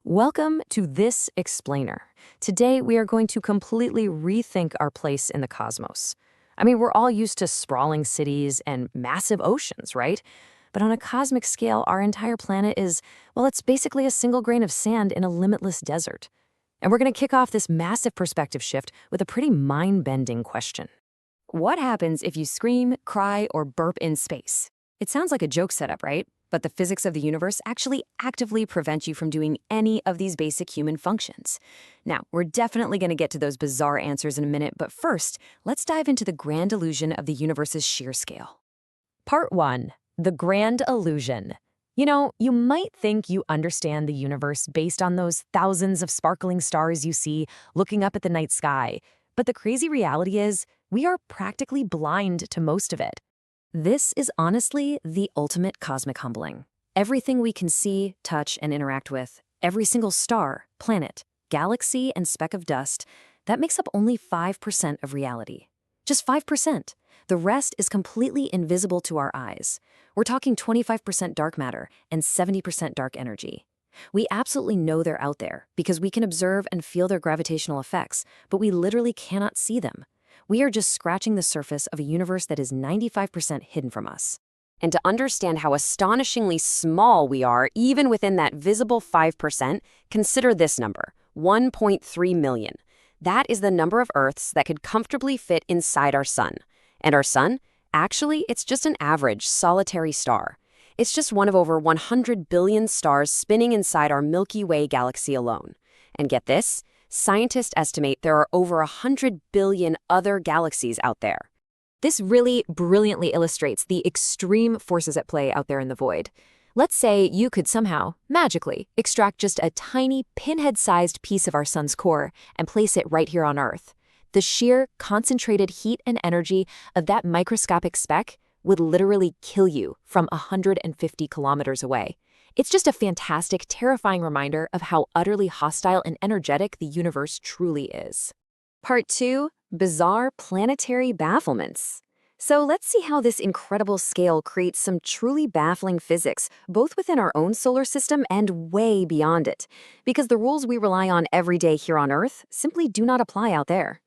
Welcome to This Explainer. Today, we are going to completely rethink our place in the cosmos. I mean, we're all used to sprawling cities and massive oceans, right? But on a cosmic scale, our entire planet is, well, it's basically a single grain of sand in a limitless desert. And we're going to kick off this massive perspective shift with a pretty mind-bending question. What happens if you scream, cry, or burp in space? It sounds like a joke setup, right? But the physics of the universe actually actively prevent you from doing any of these basic human functions. Now, we're definitely going to get to those bizarre answers in a minute, but first, let's dive into the grand illusion of the universe's sheer scale. Part 1. The Grand Illusion. You know, you might think you understand the universe based on those thousands of sparkling stars you see looking up at the night sky. But the crazy reality is, we are practically blind to most of it. This is honestly the ultimate cosmic humbling. Everything we can see, touch, and interact with, every single star, planet, galaxy, and speck of dust, that makes up only 5% of reality. Just 5%. The rest is completely invisible to our eyes. We're talking 25% dark matter and 70% dark energy. We absolutely know they're out there because we can observe and feel their gravitational effects, but we literally cannot see them. We are just scratching the surface of a universe that is 95% hidden from us. And to understand how astonishingly small we are, even within that visible 5%, consider this number, 1.3 million. That is the number of Earths that could comfortably fit inside our sun. And our sun? Actually, it's just an average, solitary star. It's just one of over 100 billion stars spinning inside our Milky Way galaxy alone. And get this? Scientists estimate there are over 100 billion other galaxies out there. This really brilliantly illustrates the extreme forces at play out there in the void. Let's say you could somehow, magically, extract just a tiny pinhead-sized piece of our sun's core and place it right here on Earth. The sheer, concentrated heat and energy of that microscopic speck would literally kill you from 150 kilometers away. It's just a fantastic, terrifying reminder of how utterly hostile and energetic the universe truly is. Part 2. Bizarre planetary bafflements. So let's see how this incredible scale creates some truly baffling physics, both within our own solar system and way beyond it, because the rules we rely on every day here on Earth simply do not apply out there.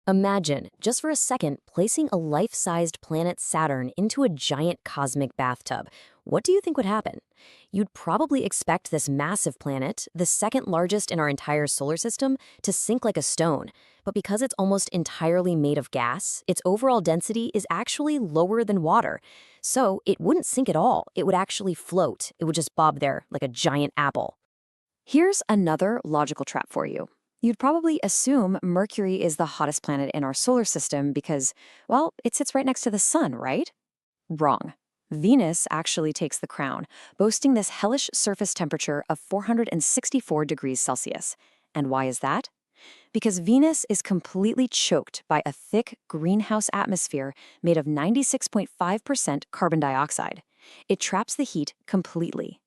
Imagine, just for a second, placing a life-sized planet Saturn into a giant cosmic bathtub. What do you think would happen? You'd probably expect this massive planet, the second largest in our entire solar system, to sink like a stone. But because it's almost entirely made of gas, its overall density is actually lower than water. So it wouldn't sink at all. It would actually float. It would just bob there like a giant apple. Here's another logical trap for you. You'd probably assume Mercury is the hottest planet in our solar system because, well, it sits right next to the sun, right? Wrong. Venus actually takes the crown, boasting this hellish surface temperature of 464 degrees Celsius. And why is that? Because Venus is completely choked by a thick greenhouse atmosphere made of 96.5% carbon dioxide. It traps the heat completely.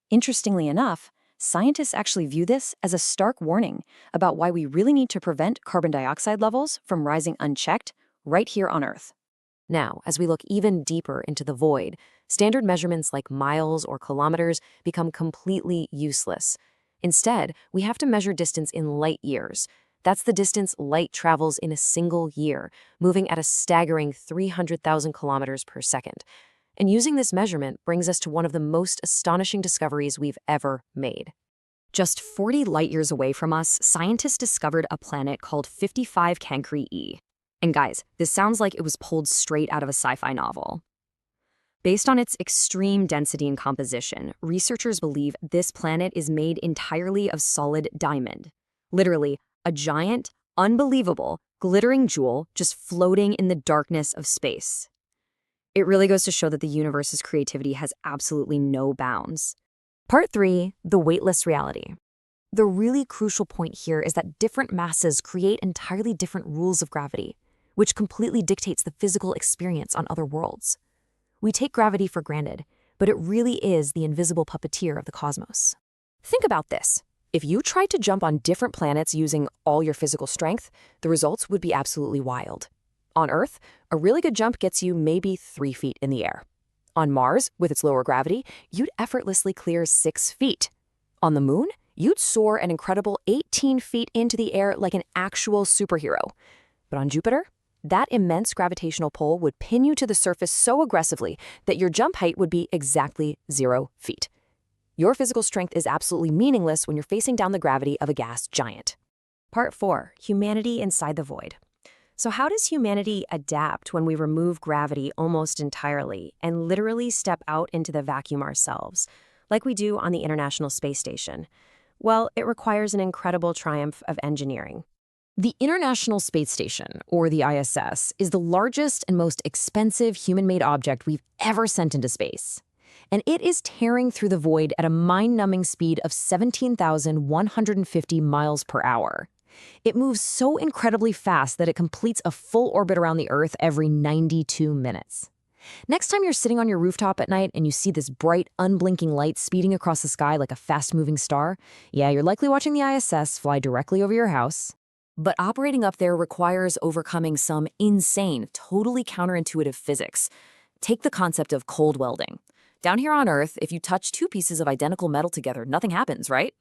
Interestingly enough, scientists actually view this as a stark warning about why we really need to prevent carbon dioxide levels from rising unchecked right here on Earth. Now, as we look even deeper into the void, standard measurements like miles or kilometers become completely useless. Instead, we have to measure distance in light years. That's the distance light travels in a single year, moving at a staggering 300,000 kilometers per second. And using this measurement brings us to one of the most astonishing discoveries we've ever made. Just 40 light-years away from us, scientists discovered a planet called 55 Cancri e. And guys, this sounds like it was pulled straight out of a sci-fi novel. Based on its extreme density and composition, researchers believe this planet is made entirely of solid diamond. Literally, a giant, unbelievable, glittering jewel just floating in the darkness of space. It really goes to show that the universe's creativity has absolutely no bounds. Part 3. The weightless reality. The really crucial point here is that different masses create entirely different rules of gravity, which completely dictates the physical experience on other worlds. We take gravity for granted, but it really is the invisible puppeteer of the cosmos. Think about this. If you tried to jump on different planets using all your physical strength, the results would be absolutely wild. On Earth, a really good jump gets you maybe 3 feet in the air. On Mars, with its lower gravity, you'd effortlessly clear 6 feet. On the Moon, You'd soar an incredible 18 feet into the air like an actual superhero. But on Jupiter, that immense gravitational pull would pin you to the surface so aggressively that your jump height would be exactly 0 feet. Your physical strength is absolutely meaningless when you're facing down the gravity of a gas giant. Part 4. Humanity inside the void. So how does humanity adapt when we remove gravity almost entirely and literally step out into the vacuum ourselves, like we do on the International Space Station? Well, it requires an incredible triumph of engineering. The International Space Station, or the ISS, is the largest and most expensive human-made object we've ever sent into space. And it is tearing through the void at a mind-numbing speed of 17,150 miles per hour. It moves so incredibly fast that it completes a full orbit around the Earth every 92 minutes. Next time you're sitting on your rooftop at night and you see this bright, unblinking light speeding across the sky like a fast-moving star, yeah, you're likely watching the ISS fly directly over your house. But operating up there requires overcoming some insane, totally counterintuitive physics. Take the concept of cold welding. Down here on Earth, if you touch two pieces of identical metal together, nothing happens, right?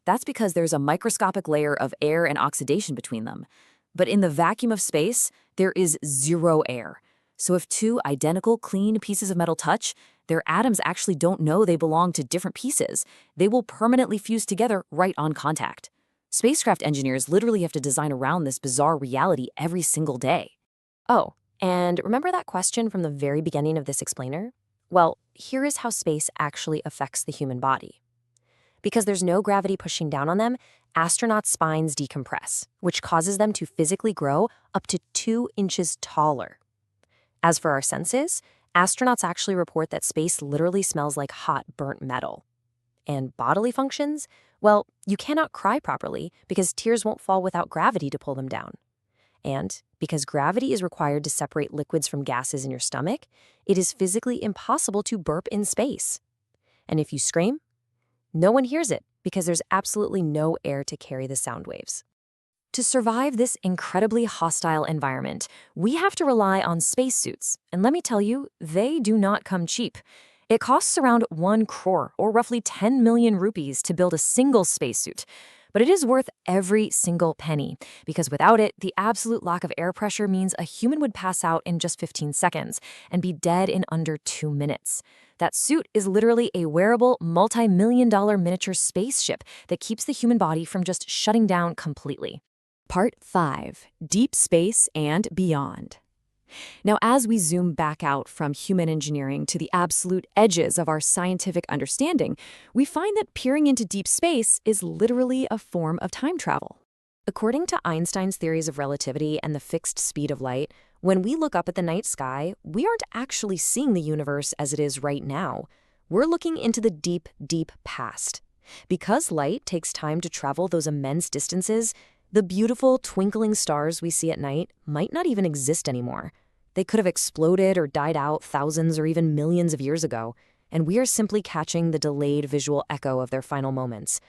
That's because there's a microscopic layer of air and oxidation between them. But in the vacuum of space, there is zero air. So if two identical, clean pieces of metal touch, their atoms actually don't know they belong to different pieces. They will permanently fuse together right on contact. Spacecraft engineers literally have to design around this bizarre reality every single day. Oh, and remember that question from the very beginning of this explainer? Well, here is how space actually affects the human body. Because there's no gravity pushing down on them, astronauts' spines decompress, which causes them to physically grow up to 2 inches taller. As for our senses, astronauts actually report that space literally smells like hot, burnt metal. And bodily functions? Well, you cannot cry properly because tears won't fall without gravity to pull them down. And because gravity is required to separate liquids from gases in your stomach, it is physically impossible to burp in space. And if you scream, no one hears it because there's absolutely no air to carry the sound waves. To survive this incredibly hostile environment, we have to rely on spacesuits. And let me tell you, they do not come cheap. It costs around 1 crore, or roughly 10 million rupees, to build a single spacesuit. But it is worth every single penny, because without it, the absolute lack of air pressure means a human would pass out in just 15 seconds and be dead in under 2 minutes. That suit is literally a wearable, multi-million-dollar miniature spaceship that keeps the human body from just shutting down completely. Part 5. Deep Space and Beyond. Now, as we zoom back out from human engineering to the absolute edges of our scientific understanding, we find that peering into deep space is literally a form of time travel. According to Einstein's theories of relativity and the fixed speed of light, when we look up at the night sky, we aren't actually seeing the universe as it is right now. We're looking into the deep, deep past. Because light takes time to travel those immense distances, the beautiful twinkling stars we see at night might not even exist anymore. They could have exploded or died out thousands or even millions of years ago, and we are simply catching the delayed visual echo of their final moments.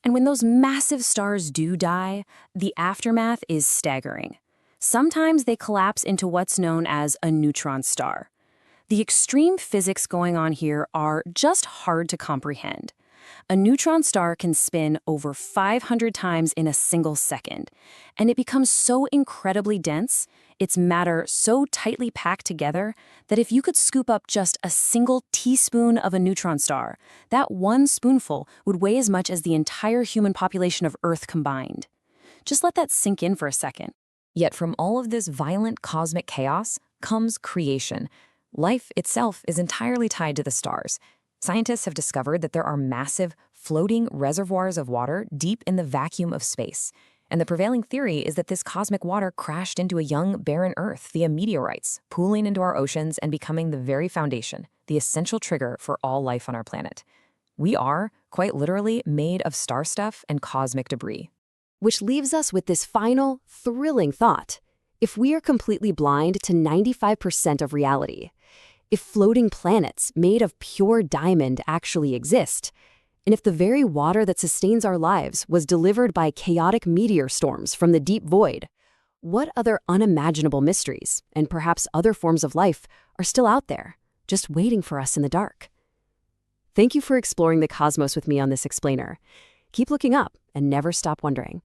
And when those massive stars do die, the aftermath is staggering. Sometimes they collapse into what's known as a neutron star. The extreme physics going on here are just hard to comprehend. A neutron star can spin over 500 times in a single second, and it becomes so incredibly dense, its matter so tightly packed together, that if you could scoop up just a single teaspoon of a neutron star, that one spoonful would weigh as much as the entire human population of Earth combined. Just let that sink in for a second. Yet from all of this violent cosmic chaos comes creation. Life itself is entirely tied to the stars. Scientists have discovered that there are massive, floating reservoirs of water deep in the vacuum of space. And the prevailing theory is that this cosmic water crashed into a young, barren Earth via meteorites, pooling into our oceans and becoming the very foundation, the essential trigger for all life on our planet. We are, quite literally, made of star stuff and cosmic debris. Which leaves us with this final, thrilling thought. If we are completely blind to 95% of reality, if floating planets made of pure diamond actually exist, and if the very water that sustains our lives was delivered by chaotic meteor storms from the deep void, what other unimaginable mysteries, and perhaps other forms of life, are still out there, just waiting for us in the dark? Thank you for exploring the cosmos with me on this explainer. Keep looking up and never stop wondering.